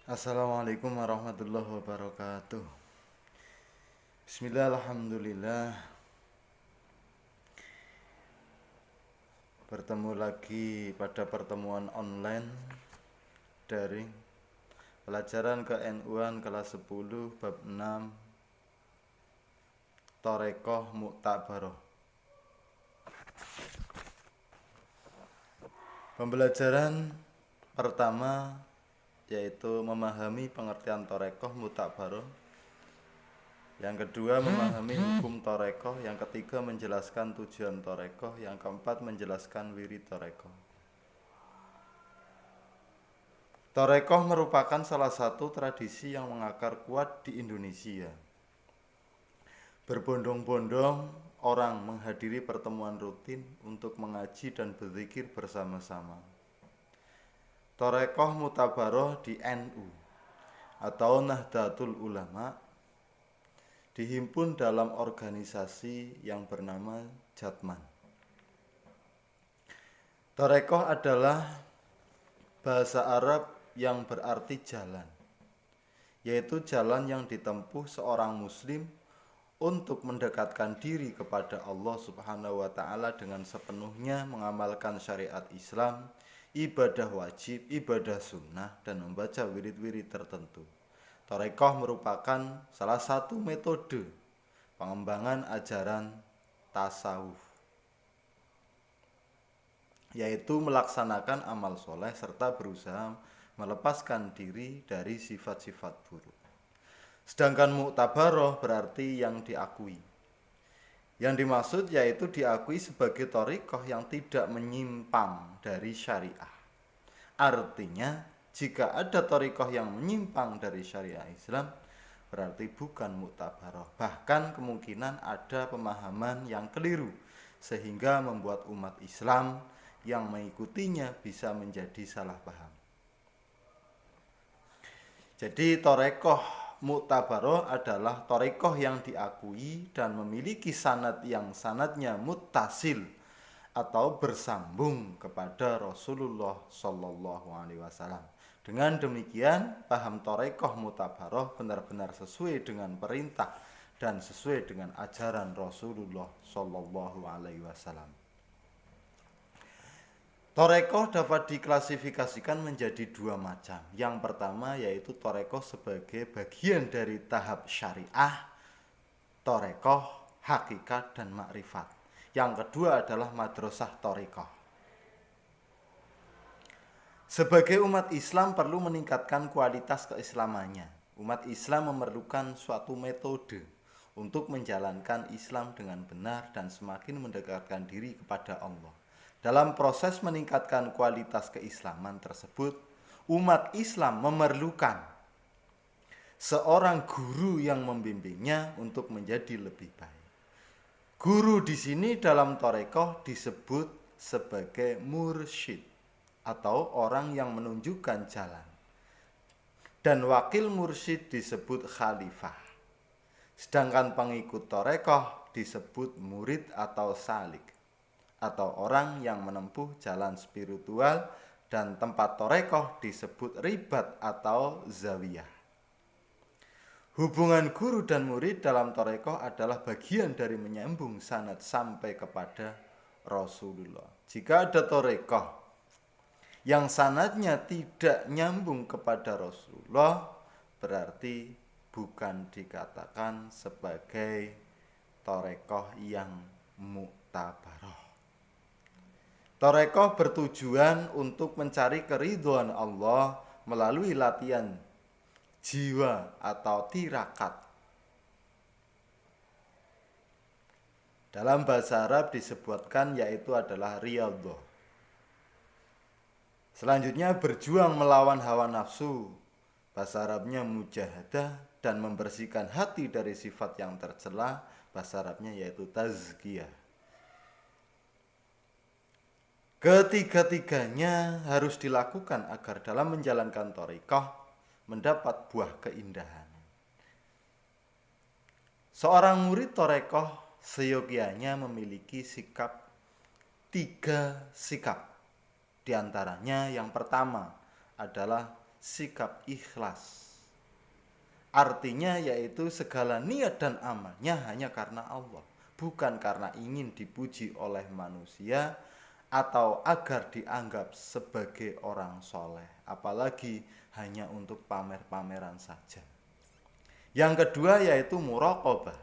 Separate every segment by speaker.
Speaker 1: Assalamualaikum warahmatullahi wabarakatuh. Bismillah, alhamdulillah. Bertemu lagi pada pertemuan online daring pelajaran ke-NU-an kelas 10 bab 6 Thorekoh Muktabaroh. Pembelajaran pertama yaitu memahami pengertian Thorekoh Muktabaroh. Yang kedua memahami hukum Thorekoh. Yang ketiga menjelaskan tujuan Thorekoh. Yang keempat menjelaskan wirid Thorekoh. Thorekoh merupakan salah satu tradisi yang mengakar kuat di Indonesia. Berbondong-bondong orang menghadiri pertemuan rutin untuk mengaji dan berzikir bersama-sama. Thorekoh Muktabaroh di NU atau Nahdlatul Ulama dihimpun dalam organisasi yang bernama Jatman. Thorekoh adalah bahasa Arab yang berarti jalan, yaitu jalan yang ditempuh seorang muslim untuk mendekatkan diri kepada Allah Subhanahu wa taala dengan sepenuhnya mengamalkan syariat Islam, ibadah wajib, ibadah sunnah, dan membaca wirid-wirid tertentu. Thorekoh merupakan salah satu metode pengembangan ajaran tasawuf, yaitu melaksanakan amal soleh serta berusaha melepaskan diri dari sifat-sifat buruk. Sedangkan muktabaroh berarti yang diakui. Yang dimaksud yaitu diakui sebagai thariqah yang tidak menyimpang dari syariah. Artinya, jika ada thariqah yang menyimpang dari syariah Islam, berarti bukan muktabaroh. Bahkan kemungkinan ada pemahaman yang keliru, sehingga membuat umat Islam yang mengikutinya bisa menjadi salah paham. Jadi thariqah muktabaroh adalah thariqah yang diakui dan memiliki sanad yang sanadnya muttasil atau bersambung kepada Rasulullah Shallallahu Alaihi Wasallam. Dengan demikian, paham thariqah muktabaroh benar-benar sesuai dengan perintah dan sesuai dengan ajaran Rasulullah Shallallahu Alaihi Wasallam. Thorekoh dapat diklasifikasikan menjadi dua macam. Yang pertama yaitu thorekoh sebagai bagian dari tahap syariah, thorekoh, hakikat, dan makrifat. Yang kedua adalah madrasah thorekoh. Sebagai umat Islam perlu meningkatkan kualitas keislamannya. Umat Islam memerlukan suatu metode untuk menjalankan Islam dengan benar dan semakin mendekatkan diri kepada Allah. Dalam proses meningkatkan kualitas keislaman tersebut, umat Islam memerlukan seorang guru yang membimbingnya untuk menjadi lebih baik. Guru di sini dalam thariqah disebut sebagai mursyid atau orang yang menunjukkan jalan. Dan wakil mursyid disebut khalifah. Sedangkan pengikut thariqah disebut murid atau salik, atau orang yang menempuh jalan spiritual, dan tempat thariqah disebut ribat atau zawiyah. Hubungan guru dan murid dalam thariqah adalah bagian dari menyambung sanad sampai kepada Rasulullah. Jika ada thariqah yang sanadnya tidak nyambung kepada Rasulullah, berarti bukan dikatakan sebagai thariqah yang muktabaroh. Thorekoh bertujuan untuk mencari keridhaan Allah melalui latihan jiwa atau tirakat. Dalam bahasa Arab disebutkan yaitu adalah riyadhah. Selanjutnya berjuang melawan hawa nafsu. Bahasa Arabnya mujahadah, dan membersihkan hati dari sifat yang tercela. Bahasa Arabnya yaitu tazkiyah. Ketiga-tiganya harus dilakukan agar dalam menjalankan thariqah mendapat buah keindahan. Seorang murid thariqah seyogianya memiliki tiga sikap. Di antaranya yang pertama adalah sikap ikhlas. Artinya yaitu segala niat dan amalnya hanya karena Allah, bukan karena ingin dipuji oleh manusia atau agar dianggap sebagai orang soleh, apalagi hanya untuk pamer-pameran saja. Yang kedua yaitu muraqabah.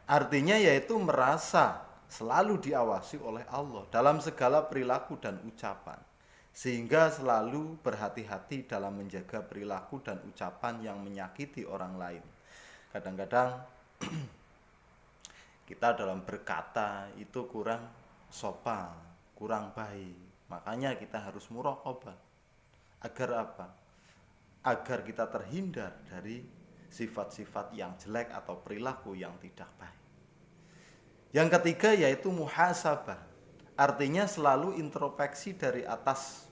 Speaker 1: Artinya yaitu merasa selalu diawasi oleh Allah dalam segala perilaku dan ucapan, sehingga selalu berhati-hati dalam menjaga perilaku dan ucapan yang menyakiti orang lain. Kadang-kadang kita dalam berkata itu kurang sopan, kurang baik. Makanya kita harus muraqabah. Agar apa? Agar kita terhindar dari sifat-sifat yang jelek atau perilaku yang tidak baik. Yang ketiga yaitu muhasabah. Artinya selalu introspeksi dari atas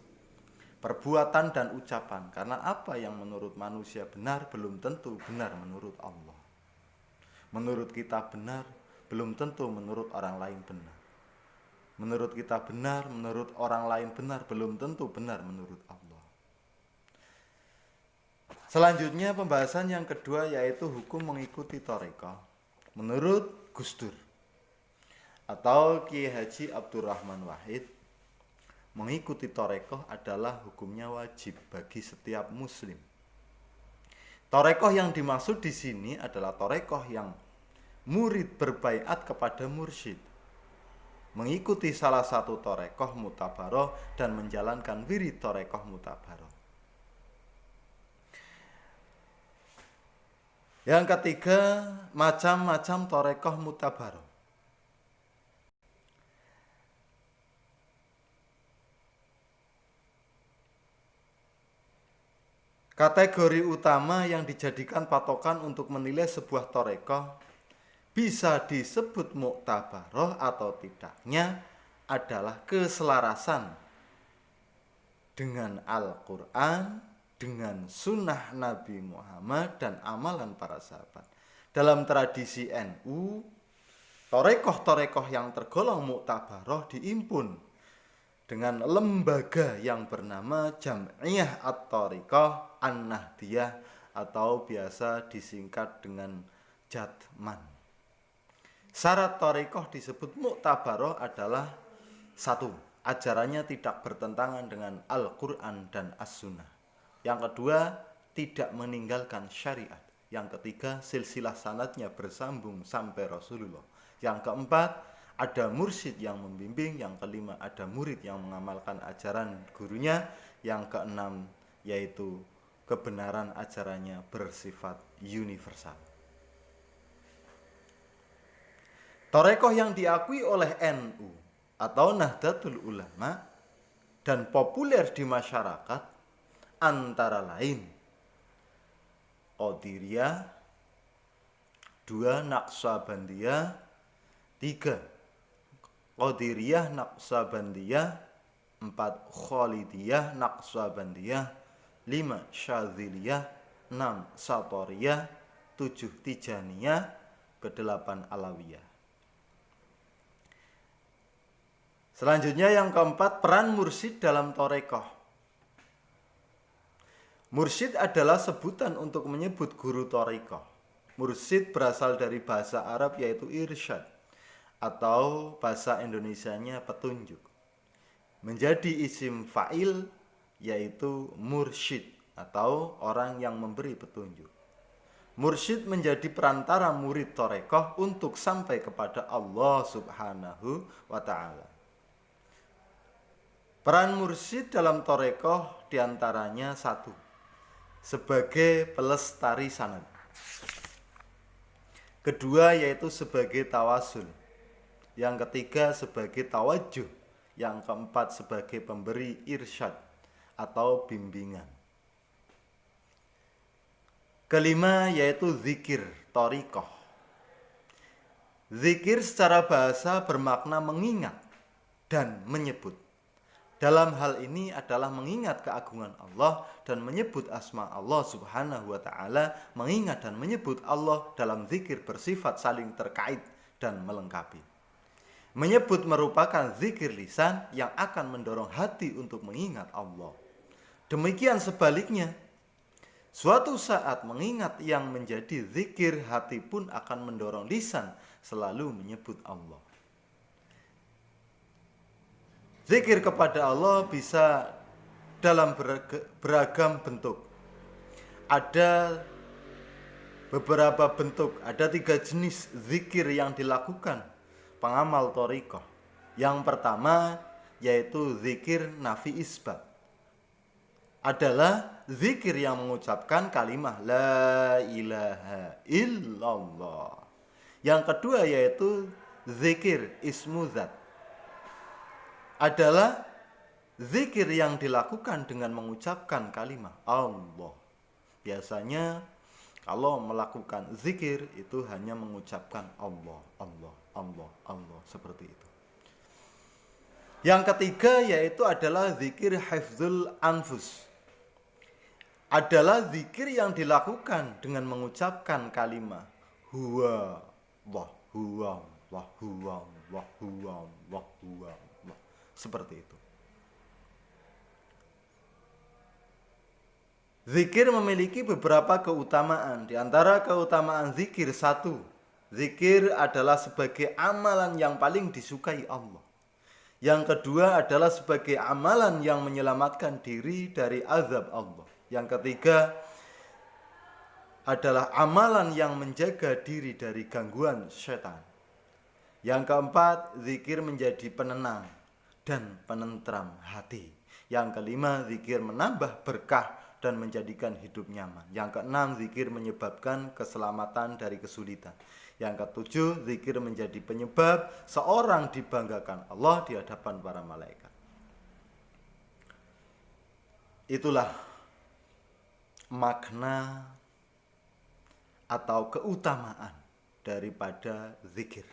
Speaker 1: perbuatan dan ucapan. Karena apa yang menurut manusia benar belum tentu benar menurut Allah. Menurut kita benar belum tentu menurut orang lain benar. Menurut kita benar, menurut orang lain benar belum tentu benar menurut Allah. Selanjutnya pembahasan yang kedua yaitu hukum mengikuti thariqah menurut Gus Dur atau Kiai Haji Abdurrahman Wahid. Mengikuti thariqah adalah hukumnya wajib bagi setiap muslim. Thariqah yang dimaksud di sini adalah thariqah yang murid berbaiat kepada mursyid, mengikuti salah satu thariqah mutabaroh dan menjalankan wirid thariqah mutabaroh. Yang ketiga, macam-macam thariqah mutabaroh. Kategori utama yang dijadikan patokan untuk menilai sebuah thariqah bisa disebut muktabaroh atau tidaknya adalah keselarasan dengan Al-Quran, dengan sunnah Nabi Muhammad dan amalan para sahabat. Dalam tradisi NU, thariqah-thariqah yang tergolong muktabaroh diimpun dengan lembaga yang bernama Jam'iyah At-Thariqah An-Nahdiyah atau biasa disingkat dengan Jatman. Syarat thariqah disebut muktabaroh adalah satu, ajarannya tidak bertentangan dengan Al-Quran dan As-Sunnah. Yang kedua, tidak meninggalkan syariat. Yang ketiga, silsilah sanadnya bersambung sampai Rasulullah. Yang keempat, ada mursyid yang membimbing. Yang kelima, ada murid yang mengamalkan ajaran gurunya. Yang keenam, yaitu kebenaran ajarannya bersifat universal. Thariqah yang diakui oleh NU atau Nahdlatul Ulama dan populer di masyarakat antara lain Qadiriyah, 2 Naqsabandiyah, 3 Qadiriyah Naqsabandiyah, 4 Khalidiyah Naqsabandiyah, 5 Syadziliyah, 6 Satoriyah, 7 Tijaniyah, ke-8 Alawiyah. Selanjutnya yang keempat, peran mursyid dalam thariqah. Mursyid adalah sebutan untuk menyebut guru thariqah. Mursyid berasal dari bahasa Arab yaitu irsyad atau bahasa Indonesianya petunjuk. Menjadi isim fa'il yaitu mursyid atau orang yang memberi petunjuk. Mursyid menjadi perantara murid thariqah untuk sampai kepada Allah Subhanahu wa ta'ala. Peran mursyid dalam thariqah diantaranya satu, sebagai pelestari sanad. Kedua yaitu sebagai tawasul. Yang ketiga sebagai tawajuh. Yang keempat sebagai pemberi irsyad atau bimbingan. Kelima yaitu zikir thariqah. Zikir secara bahasa bermakna mengingat dan menyebut. Dalam hal ini adalah mengingat keagungan Allah dan menyebut asma Allah Subhanahu wa ta'ala. Mengingat dan menyebut Allah dalam zikir bersifat saling terkait dan melengkapi. Menyebut merupakan zikir lisan yang akan mendorong hati untuk mengingat Allah. Demikian sebaliknya, suatu saat mengingat yang menjadi zikir, hati pun akan mendorong lisan selalu menyebut Allah. Zikir kepada Allah bisa dalam beragam bentuk. Ada beberapa bentuk, ada 3 jenis zikir yang dilakukan pengamal thariqah. Yang pertama yaitu zikir nafi isbat. Adalah zikir yang mengucapkan kalimah la ilaha illallah. Yang kedua yaitu zikir ismu zat. Adalah zikir yang dilakukan dengan mengucapkan kalimah Allah. Biasanya kalau melakukan zikir itu hanya mengucapkan Allah, Allah, Allah, Allah, seperti itu. Yang ketiga yaitu adalah zikir hifdzul anfus. Adalah zikir yang dilakukan dengan mengucapkan kalimah huwa Allah, huwa Allah, huwa Allah, huwa Allah, huwa Allah. Seperti itu. Zikir memiliki beberapa keutamaan. Di antara keutamaan zikir, 1, zikir adalah sebagai amalan yang paling disukai Allah. Yang kedua adalah sebagai amalan yang menyelamatkan diri dari azab Allah. Yang ketiga adalah amalan yang menjaga diri dari gangguan setan. Yang keempat, zikir menjadi penenang dan penentram hati. Yang kelima, zikir menambah berkah dan menjadikan hidup nyaman. Yang keenam, zikir menyebabkan keselamatan dari kesulitan. Yang ketujuh, zikir menjadi penyebab seorang dibanggakan Allah di hadapan para malaikat. Itulah makna atau keutamaan daripada zikir.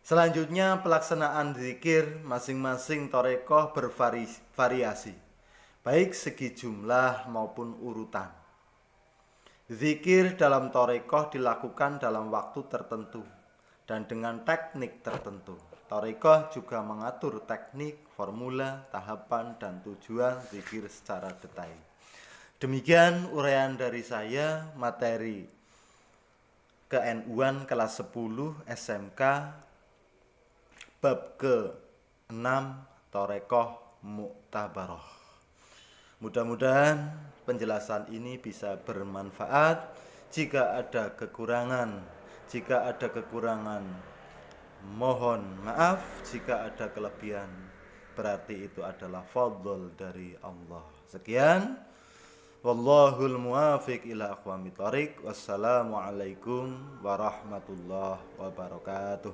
Speaker 1: Selanjutnya pelaksanaan zikir masing-masing thariqah bervariasi, baik segi jumlah maupun urutan. Zikir dalam thariqah dilakukan dalam waktu tertentu dan dengan teknik tertentu. Thariqah juga mengatur teknik, formula, tahapan, dan tujuan zikir secara detail. Demikian uraian dari saya materi ke-NU-an kelas 10 SMK bab ke-6 thariqah mu'tabarah. Mudah-mudahan penjelasan ini bisa bermanfaat. Jika ada kekurangan, mohon maaf. Jika ada kelebihan, berarti itu adalah fadl dari Allah. Sekian. Wallahul muwafiq ila aqwamit thariq. Wassalamualaikum warahmatullahi wabarakatuh.